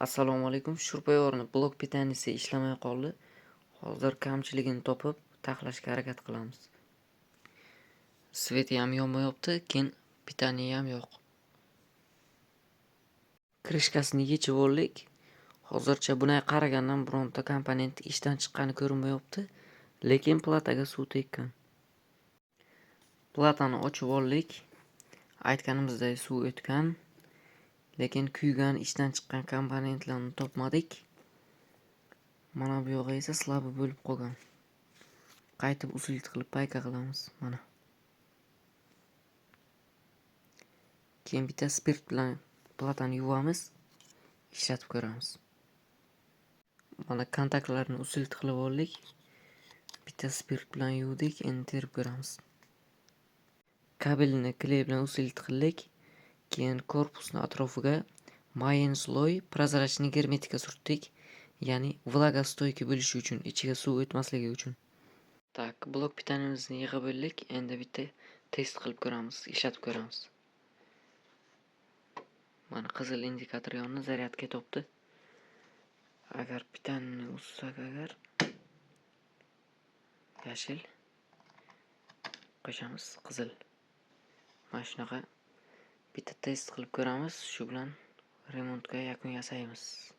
Assalomu alaykum. Shurpayorni blok pitaniyasi ishlamay qoldi. Hozir kamchiligini topib, taxlashga harakat qilamiz. Sveti ham yonmayapti, keyin pitaniya ham yo'q. Krishkasini yechib oldik. Hozircha bunday qaragandan bironta komponent ishdan chiqqani ko'rinmayapti, lekin plataga suv tekkan. Platani ochib oldik. Aytganimizdek suv o'tgan, lekin kuygan ishdan chiqqan komponentlarni topmadik. Mana bu yog'i esa slabi bo'lib qolgan. Qaytib usilt qilib payka qilamiz. Mana. Keyin bitta spirt bilan platani yuvamiz, ishlatib ko'ramiz. Mana kontaktlarni usilt qilib oldik. Bitta spirt bilan yuvdik, endi terib ko'ramiz. Kabelni kley bilan usilt qildik. Keyin korpusning atrofiga mayin sloy prozrachniy germetika surtdik. Ya'ni vlaga stoyki bo'lishi uchun, ichiga suv o'tmasligi uchun. Tak, blok pitaniyamizni yig'ib oldik. Endi bitta test qilib ko'ramiz, ishlatib ko'ramiz. Mana qizil indikator yonni zaryadga topdi. Agar pitaniyani uzsak yashil qo'shamiz, qizil. Mana shunaqa bitta test qilib ko'ramiz. Shu bilan remontga yakun yasaymiz.